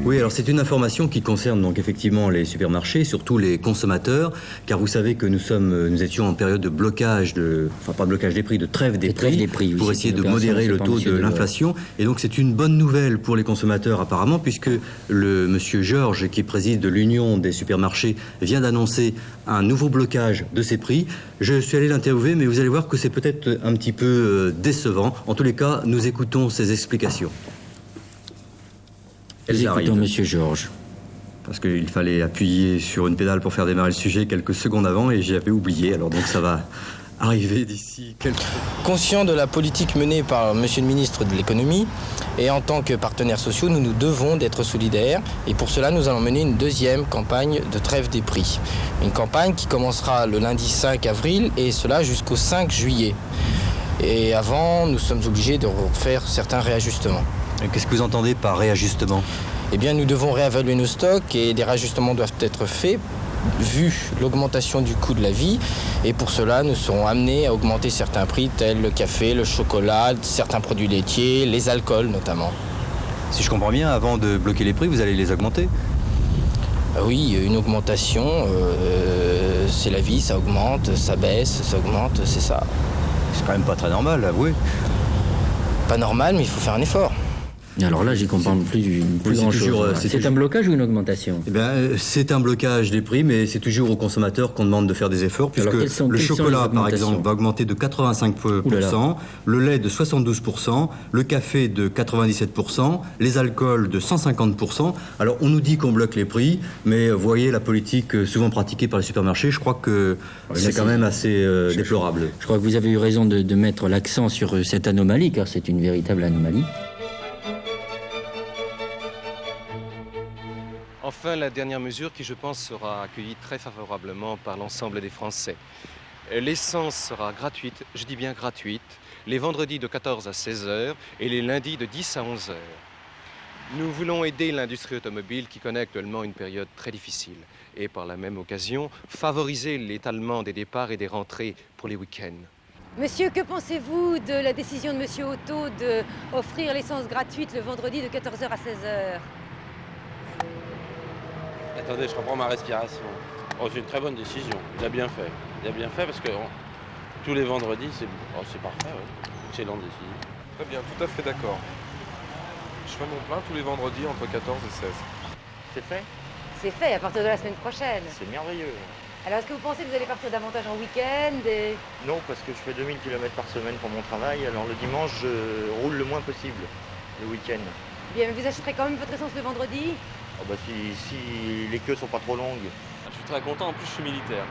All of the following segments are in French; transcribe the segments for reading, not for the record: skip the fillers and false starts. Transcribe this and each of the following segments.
Oui, alors c'est une information qui concerne donc effectivement les supermarchés, surtout les consommateurs, car vous savez que nous étions en période de blocage, pas de blocage des prix, de trêve des prix, pour essayer de modérer le taux de l'inflation. Et donc c'est une bonne nouvelle pour les consommateurs apparemment, puisque le monsieur Georges, qui préside l'Union des supermarchés, vient d'annoncer un nouveau blocage de ces prix. Je suis allé l'interviewer, mais vous allez voir que c'est peut-être un petit peu décevant. En tous les cas, nous écoutons ses explications. Écoutons Monsieur Georges. Parce qu'il fallait appuyer sur une pédale pour faire démarrer le sujet quelques secondes avant et j'avais oublié. Alors donc ça va arriver d'ici quelques... Conscient de la politique menée par Monsieur le ministre de l'économie et en tant que partenaires sociaux, nous nous devons d'être solidaires et pour cela nous allons mener une deuxième campagne de trêve des prix. Une campagne qui commencera le lundi 5 avril et cela jusqu'au 5 juillet. Et avant, nous sommes obligés de refaire certains réajustements. Qu'est-ce que vous entendez par réajustement ? Eh bien, nous devons réévaluer nos stocks et des réajustements doivent être faits vu l'augmentation du coût de la vie. Et pour cela, nous serons amenés à augmenter certains prix tels le café, le chocolat, certains produits laitiers, les alcools notamment. Si je comprends bien, avant de bloquer les prix, vous allez les augmenter ? Oui, une augmentation, c'est la vie, ça augmente, ça baisse, ça augmente, c'est ça. C'est quand même pas très normal, avouez. Pas normal, mais il faut faire un effort. Alors là, j'y comprends plus grand-chose. C'est un blocage ou une augmentation ? Eh bien, c'est un blocage des prix, mais c'est toujours aux consommateurs qu'on demande de faire des efforts, puisque le chocolat, par exemple, va augmenter de 85%, le lait de 72%, le café de 97%, les alcools de 150%. Alors, on nous dit qu'on bloque les prix, mais vous voyez la politique souvent pratiquée par les supermarchés, je crois que c'est quand même assez déplorable. Je crois que vous avez eu raison de mettre l'accent sur cette anomalie, car c'est une véritable anomalie. Enfin, la dernière mesure qui, je pense, sera accueillie très favorablement par l'ensemble des Français. L'essence sera gratuite, je dis bien gratuite, les vendredis de 14 à 16 h et les lundis de 10 à 11 h. Nous voulons aider l'industrie automobile qui connaît actuellement une période très difficile et par la même occasion favoriser l'étalement des départs et des rentrées pour les week-ends. Monsieur, que pensez-vous de la décision de Monsieur Otto d'offrir l'essence gratuite le vendredi de 14 h à 16 h? Attendez, je reprends ma respiration. Oh, c'est une très bonne décision. Il a bien fait. Il a bien fait parce que tous les vendredis, c'est parfait. Ouais. Excellente décision. Très bien, tout à fait d'accord. Je fais mon plein tous les vendredis entre 14 et 16. C'est fait ? C'est fait, à partir de la semaine prochaine. C'est merveilleux. Alors, est-ce que vous pensez que vous allez partir davantage en week-end Non, parce que je fais 2000 km par semaine pour mon travail. Alors le dimanche, je roule le moins possible, le week-end. Bien, mais vous achèterez quand même votre essence le vendredi? Oh bah si les queues sont pas trop longues. Je suis très content, en plus je suis militaire.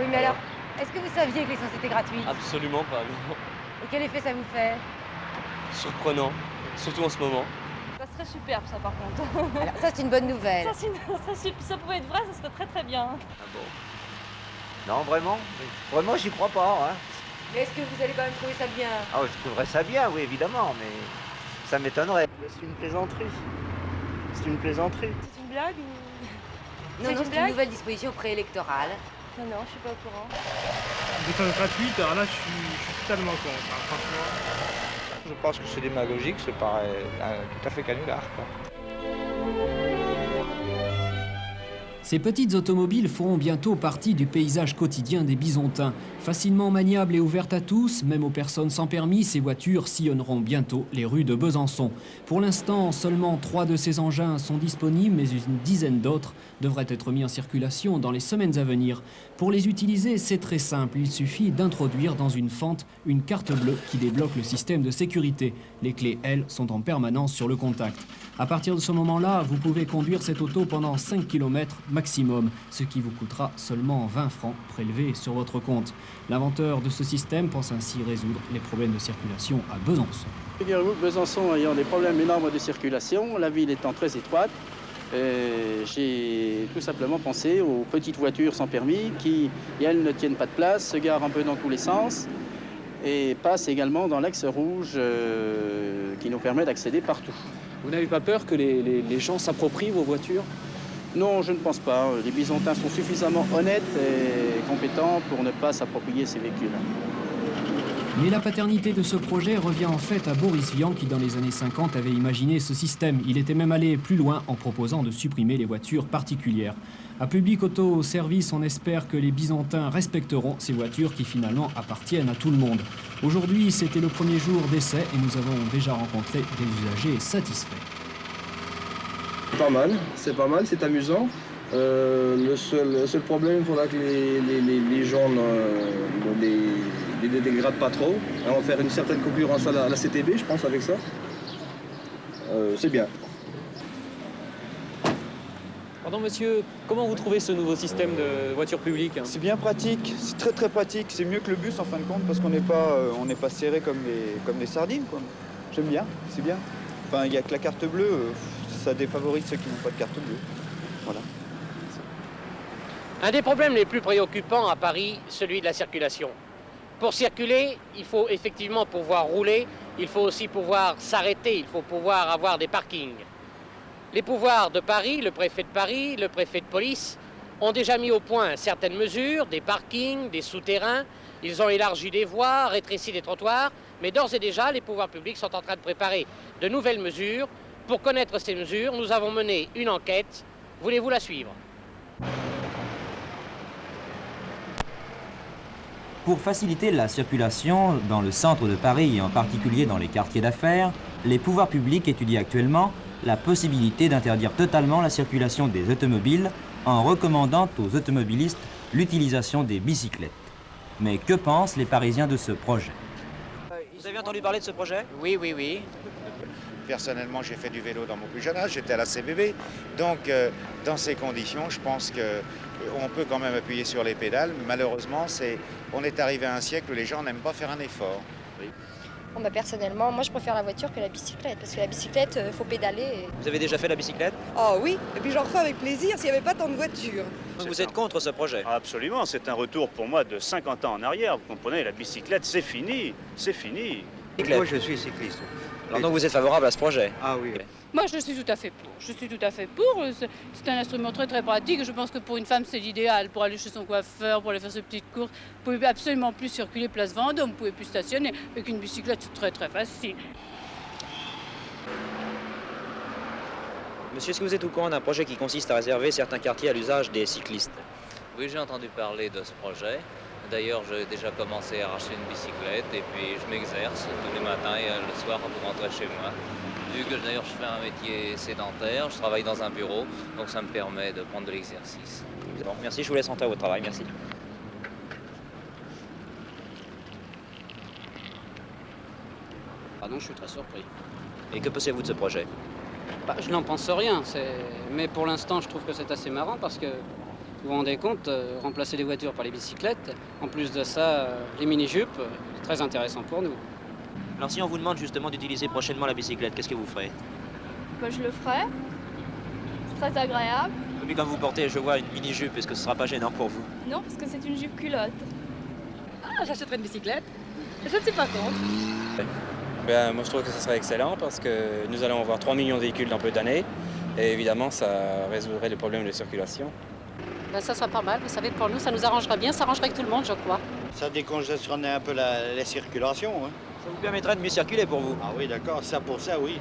Oui, mais alors, est-ce que vous saviez que l'essence était gratuite? Absolument pas, non. Et quel effet ça vous fait? Surprenant, surtout en ce moment. Ça serait superbe ça par contre. Alors ça c'est une bonne nouvelle. Ça pouvait être vrai, ça serait très très bien. Ah bon? Non, vraiment j'y crois pas. Hein. Mais est-ce que vous allez quand même trouver ça bien? Ah je trouverais ça bien, oui évidemment, mais ça m'étonnerait. C'est une plaisanterie. C'est une plaisanterie. C'est une blague ou... Non, c'est une nouvelle disposition préélectorale. Non, je suis pas au courant. L'essence gratuite, alors là, je suis totalement contre, hein, franchement. Je pense que c'est démagogique, c'est paraît tout à fait canular, quoi. Ces petites automobiles feront bientôt partie du paysage quotidien des Bisontins. Facilement maniables et ouvertes à tous, même aux personnes sans permis, ces voitures sillonneront bientôt les rues de Besançon. Pour l'instant, seulement 3 de ces engins sont disponibles, mais une dizaine d'autres devraient être mis en circulation dans les semaines à venir. Pour les utiliser, c'est très simple. Il suffit d'introduire dans une fente une carte bleue qui débloque le système de sécurité. Les clés, elles, sont en permanence sur le contact. À partir de ce moment-là, vous pouvez conduire cette auto pendant 5 km maximum, ce qui vous coûtera seulement 20 francs prélevés sur votre compte. L'inventeur de ce système pense ainsi résoudre les problèmes de circulation à Besançon. Figurez-vous que Besançon ayant des problèmes énormes de circulation, la ville étant très étroite, j'ai tout simplement pensé aux petites voitures sans permis qui, elles, ne tiennent pas de place, se garent un peu dans tous les sens et passent également dans l'axe rouge qui nous permet d'accéder partout. Vous n'avez pas peur que les gens s'approprient vos voitures ? Non, je ne pense pas. Les Bisontins sont suffisamment honnêtes et compétents pour ne pas s'approprier ces véhicules. Mais la paternité de ce projet revient en fait à Boris Vian qui, dans les années 50, avait imaginé ce système. Il était même allé plus loin en proposant de supprimer les voitures particulières. À Public Auto Service, on espère que les Bisontins respecteront ces voitures qui finalement appartiennent à tout le monde. Aujourd'hui, c'était le premier jour d'essai et nous avons déjà rencontré des usagers satisfaits. C'est pas mal, c'est amusant. Le seul problème, il faudra que les gens ne les dégradent pas trop. On va faire une certaine concurrence à la CTB, je pense, avec ça. C'est bien. Pardon monsieur, comment vous trouvez ce nouveau système de voiture publique? C'est bien pratique, c'est très très pratique. C'est mieux que le bus en fin de compte parce qu'on n'est pas serré comme les sardines, quoi. J'aime bien, c'est bien. Enfin, il n'y a que la carte bleue, ça défavorise ceux qui n'ont pas de carte bleue. Voilà. Un des problèmes les plus préoccupants à Paris, celui de la circulation. Pour circuler, il faut effectivement pouvoir rouler, il faut aussi pouvoir s'arrêter, il faut pouvoir avoir des parkings. Les pouvoirs de Paris, le préfet de Paris, le préfet de police, ont déjà mis au point certaines mesures, des parkings, des souterrains. Ils ont élargi des voies, rétréci des trottoirs, mais d'ores et déjà, les pouvoirs publics sont en train de préparer de nouvelles mesures. Pour connaître ces mesures, nous avons mené une enquête. Voulez-vous la suivre ? Pour faciliter la circulation dans le centre de Paris et en particulier dans les quartiers d'affaires, les pouvoirs publics étudient actuellement la possibilité d'interdire totalement la circulation des automobiles en recommandant aux automobilistes l'utilisation des bicyclettes. Mais que pensent les Parisiens de ce projet? Vous avez entendu parler de ce projet? Oui, oui, oui. Personnellement, j'ai fait du vélo dans mon plus jeune âge, j'étais à la CBB. Donc, dans ces conditions, je pense qu'on peut quand même appuyer sur les pédales. Malheureusement, on est arrivé à un siècle où les gens n'aiment pas faire un effort. Oui. Bon, bah, personnellement, moi je préfère la voiture que la bicyclette, parce que la bicyclette, il faut pédaler. Et... Vous avez déjà fait la bicyclette? Oh oui, et puis j'en refais avec plaisir s'il n'y avait pas tant de voitures. Vous êtes contre ce projet? Absolument, c'est un retour pour moi de 50 ans en arrière. Vous comprenez, la bicyclette, c'est fini, c'est fini. Moi, je suis cycliste. Alors donc vous êtes favorable à ce projet? Ah oui. Moi, je suis tout à fait pour. Je suis tout à fait pour. C'est un instrument très très pratique. Je pense que pour une femme, c'est l'idéal. Pour aller chez son coiffeur, pour aller faire ses petites courses. Vous pouvez absolument plus circuler place Vendôme. Vous pouvez plus stationner. Avec une bicyclette, c'est très très facile. Monsieur, est-ce que vous êtes au courant d'un projet qui consiste à réserver certains quartiers à l'usage des cyclistes? Oui, j'ai entendu parler de ce projet. D'ailleurs, j'ai déjà commencé à racheter une bicyclette et puis je m'exerce tous les matins et le soir pour rentrer chez moi. Vu que d'ailleurs je fais un métier sédentaire, je travaille dans un bureau, donc ça me permet de prendre de l'exercice. Bon, merci, je vous laisse rentrer à votre travail, merci. Pardon, je suis très surpris. Et que pensez-vous de ce projet? Je n'en pense rien, mais pour l'instant je trouve que c'est assez marrant parce que vous vous rendez compte, remplacer les voitures par les bicyclettes, en plus de ça, les mini-jupes, c'est très intéressant pour nous. Alors si on vous demande justement d'utiliser prochainement la bicyclette, qu'est-ce que vous ferez? Je le ferai. C'est très agréable. Et puis quand vous portez, je vois, une mini-jupe, est-ce que ce ne sera pas gênant pour vous? Non, parce que c'est une jupe culotte. Ah, j'achèterai une bicyclette. Je ne suis pas contre. Moi je trouve que ce serait excellent parce que nous allons avoir 3 millions de véhicules dans peu d'années et évidemment ça résoudrait les problèmes de circulation. Ça sera pas mal, vous savez, pour nous, ça nous arrangerait bien, ça arrangerait que tout le monde, je crois. Ça décongestionnerait un peu la circulation. Hein. Ça vous permettrait de mieux circuler pour vous? Ah oui, d'accord, ça pour ça, oui.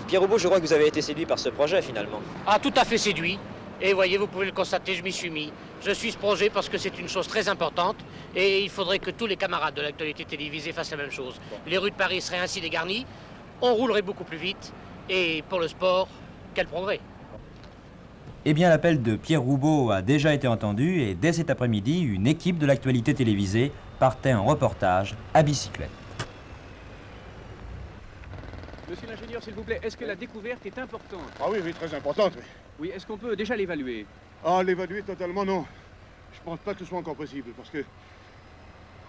Pierre Roubaud, je crois que vous avez été séduit par ce projet, finalement. Ah, tout à fait séduit. Et voyez, vous pouvez le constater, je m'y suis mis. Je suis ce projet parce que c'est une chose très importante et il faudrait que tous les camarades de l'actualité télévisée fassent la même chose. Les rues de Paris seraient ainsi dégarnies, on roulerait beaucoup plus vite et pour le sport, quel progrès. Eh bien, l'appel de Pierre Roubaud a déjà été entendu et dès cet après-midi, une équipe de l'actualité télévisée partait en reportage à bicyclette. Monsieur l'ingénieur, s'il vous plaît, est-ce que la découverte est importante? Ah oui, oui, très importante, oui. Oui, est-ce qu'on peut déjà l'évaluer? Ah, l'évaluer totalement, non. Je pense pas que ce soit encore possible, parce que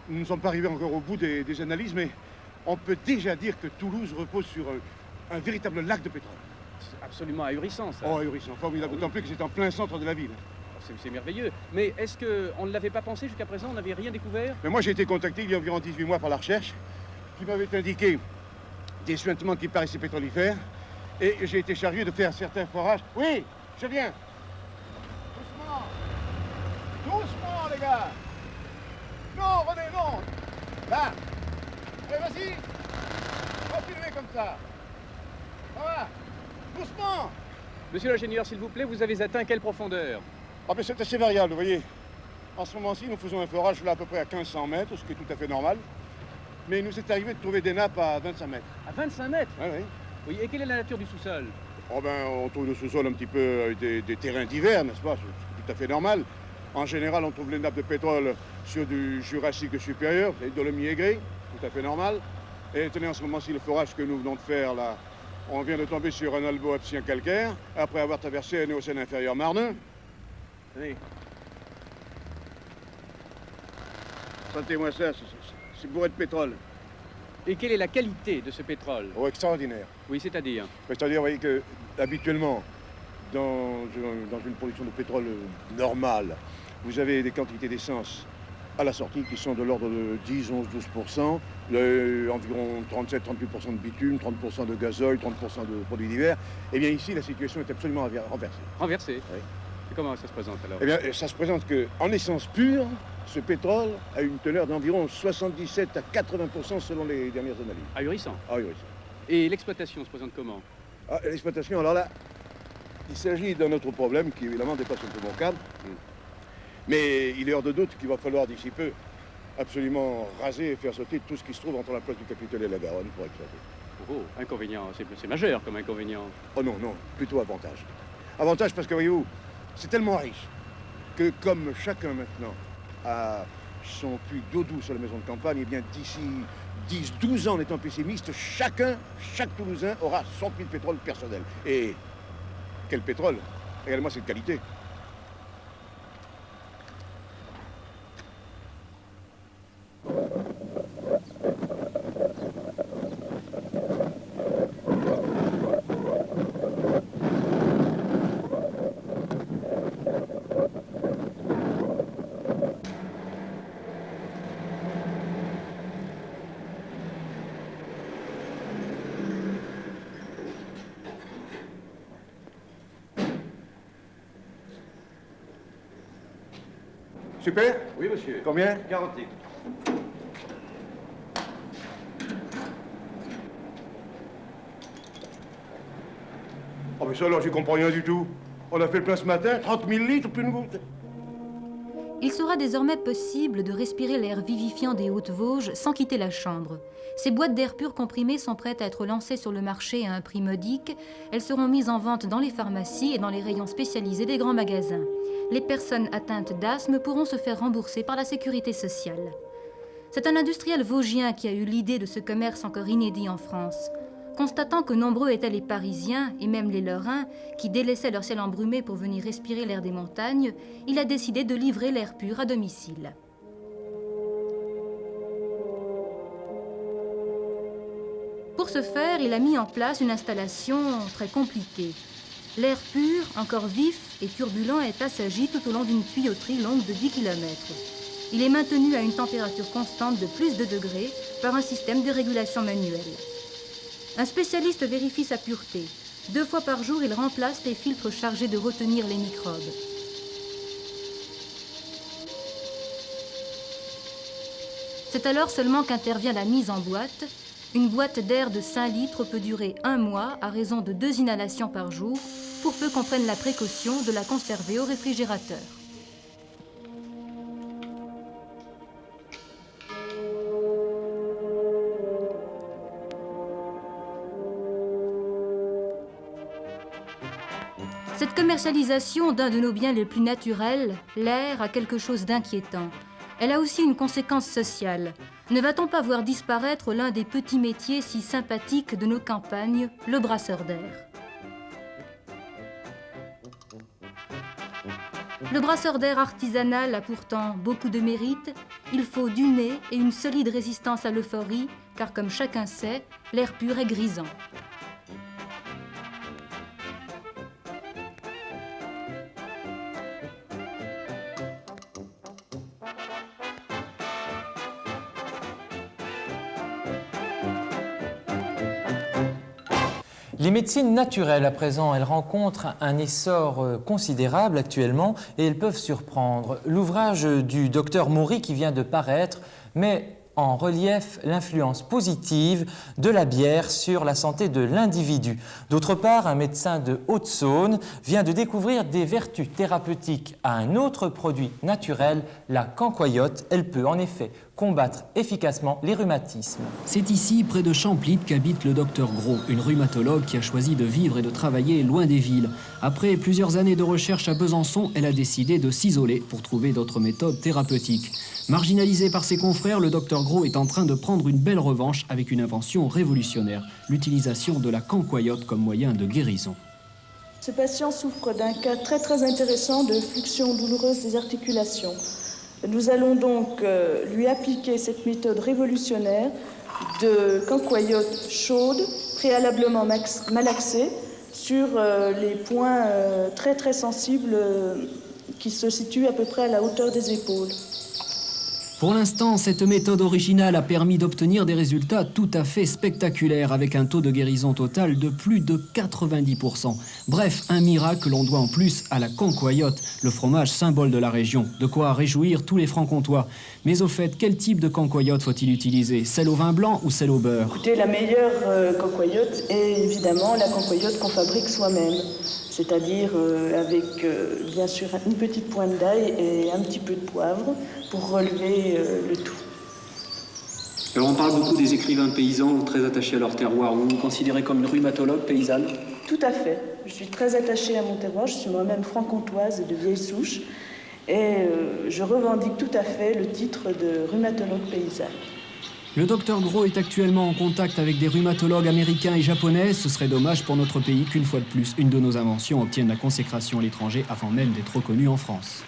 nous ne sommes pas arrivés encore au bout des analyses, mais on peut déjà dire que Toulouse repose sur un véritable lac de pétrole. C'est absolument ahurissant, ça. Oh, ahurissant, formidable, d'autant plus que c'est en plein centre de la ville. C'est merveilleux. Mais est-ce qu'on ne l'avait pas pensé jusqu'à présent? On n'avait rien découvert? Mais moi, j'ai été contacté il y a environ 18 mois par la recherche, qui m'avait indiqué des suintements qui paraissaient pétrolifères, et j'ai été chargé de faire certains forages. Oui, je viens. Doucement. gars. Non, René, non. Là. Allez, vas-y. Continuez comme ça. Ça va. Doucement. Monsieur l'ingénieur, s'il vous plaît, vous avez atteint quelle profondeur? Ah, mais c'est assez variable, vous voyez. En ce moment-ci, nous faisons un forage là à peu près à 1500 mètres, ce qui est tout à fait normal. Mais il nous est arrivé de trouver des nappes à 25 mètres. À 25 mètres? Oui, oui. Oui, et quelle est la nature du sous-sol? Oh ben, on trouve le sous-sol un petit peu avec des terrains divers, n'est-ce pas? C'est tout à fait normal. En général, on trouve les nappes de pétrole sur du Jurassique supérieur, les Dolomites aigris, tout à fait normal. Et tenez, en ce moment-ci, le forage que nous venons de faire là, on vient de tomber sur un albo-apsien calcaire, après avoir traversé un Éocène inférieur marneux. Oui. Sentez-moi ça, c'est bourré de pétrole. Et quelle est la qualité de ce pétrole? Oh, extraordinaire. Oui, c'est-à-dire? C'est-à-dire, vous voyez que, habituellement, dans une production de pétrole normale, vous avez des quantités d'essence à la sortie qui sont de l'ordre de 10, 11, 12%, environ 37-38% de bitume, 30% de gazole, 30% de produits divers. Eh bien, ici, la situation est absolument renversée. Renversée? Oui. Et comment ça se présente alors? Eh bien, ça se présente qu'en essence pure, ce pétrole a une teneur d'environ 77 à 80% selon les dernières analyses. Ahurissant. Ahurissant. Et l'exploitation se présente comment? L'exploitation, alors là, il s'agit d'un autre problème qui évidemment dépasse un peu mon cadre. Mais il est hors de doute qu'il va falloir d'ici peu absolument raser et faire sauter tout ce qui se trouve entre la place du Capitole et la Garonne pour exploiter. Oh, inconvénient, c'est majeur comme inconvénient. Oh non, non, plutôt avantage. Avantage parce que, voyez-vous, c'est tellement riche que comme chacun maintenant a son puits d'eau douce à la maison de campagne, eh bien d'ici 10, 12 ans, en étant pessimiste, chaque Toulousain aura son puits de pétrole personnel. Et quel pétrole? Regardez-moi cette qualité. Super? Oui, monsieur. Combien? Garanti. Oh, mais ça, alors, j'y comprends rien du tout. On a fait le plein ce matin, 30 000 litres, plus une goutte. Il sera désormais possible de respirer l'air vivifiant des Hautes-Vosges sans quitter la chambre. Ces boîtes d'air pur comprimé sont prêtes à être lancées sur le marché à un prix modique. Elles seront mises en vente dans les pharmacies et dans les rayons spécialisés des grands magasins. Les personnes atteintes d'asthme pourront se faire rembourser par la sécurité sociale. C'est un industriel vosgien qui a eu l'idée de ce commerce encore inédit en France. Constatant que nombreux étaient les Parisiens, et même les Lorrains, qui délaissaient leur ciel embrumé pour venir respirer l'air des montagnes, il a décidé de livrer l'air pur à domicile. Pour ce faire, il a mis en place une installation très compliquée. L'air pur, encore vif et turbulent, est assagi tout au long d'une tuyauterie longue de 10 km. Il est maintenu à une température constante de plus de degrés par un système de régulation manuelle. Un spécialiste vérifie sa pureté. 2 fois par jour, il remplace les filtres chargés de retenir les microbes. C'est alors seulement qu'intervient la mise en boîte. Une boîte d'air de 5 litres peut durer 1 mois à raison de 2 inhalations par jour, pour peu qu'on prenne la précaution de la conserver au réfrigérateur. Cette commercialisation d'un de nos biens les plus naturels, l'air, a quelque chose d'inquiétant. Elle a aussi une conséquence sociale. Ne va-t-on pas voir disparaître l'un des petits métiers si sympathiques de nos campagnes, le brasseur d'air? Le brasseur d'air artisanal a pourtant beaucoup de mérite. Il faut du nez et une solide résistance à l'euphorie, car comme chacun sait, l'air pur est grisant. Les médecines naturelles, à présent, elles rencontrent un essor considérable actuellement et elles peuvent surprendre. L'ouvrage du docteur Maury qui vient de paraître met en relief l'influence positive de la bière sur la santé de l'individu. D'autre part, un médecin de Haute-Saône vient de découvrir des vertus thérapeutiques à un autre produit naturel, la cancoyote. Elle peut en effet combattre efficacement les rhumatismes. C'est ici, près de Champlit, qu'habite le docteur Gros, une rhumatologue qui a choisi de vivre et de travailler loin des villes. Après plusieurs années de recherche à Besançon, elle a décidé de s'isoler pour trouver d'autres méthodes thérapeutiques. Marginalisé par ses confrères, le docteur Gros est en train de prendre une belle revanche avec une invention révolutionnaire, l'utilisation de la cancoyote comme moyen de guérison. Ce patient souffre d'un cas très intéressant de fluxion douloureuse des articulations. Nous allons donc lui appliquer cette méthode révolutionnaire de cancoyote chaude, préalablement malaxée, sur les points très sensibles qui se situent à peu près à la hauteur des épaules. Pour l'instant, cette méthode originale a permis d'obtenir des résultats tout à fait spectaculaires avec un taux de guérison total de plus de 90%. Bref, un miracle l'on doit en plus à la cancoyote, le fromage symbole de la région. De quoi réjouir tous les francs-comtois. Mais au fait, quel type de cancoyote faut-il utiliser? Celle au vin blanc ou celle au beurre? Écoutez, la meilleure cancoyote est évidemment la cancoyote qu'on fabrique soi-même. C'est-à-dire avec bien sûr une petite pointe d'ail et un petit peu de poivre pour relever le tout. Alors on parle beaucoup des écrivains paysans très attachés à leur terroir. Vous vous considérez comme une rhumatologue paysanne? Tout à fait. Je suis très attachée à mon terroir. Je suis moi-même franc-comtoise et de vieille souche. Et je revendique tout à fait le titre de rhumatologue paysanne. Le docteur Gros est actuellement en contact avec des rhumatologues américains et japonais. Ce serait dommage pour notre pays qu'une fois de plus, une de nos inventions obtienne la consécration à l'étranger avant même d'être reconnue en France.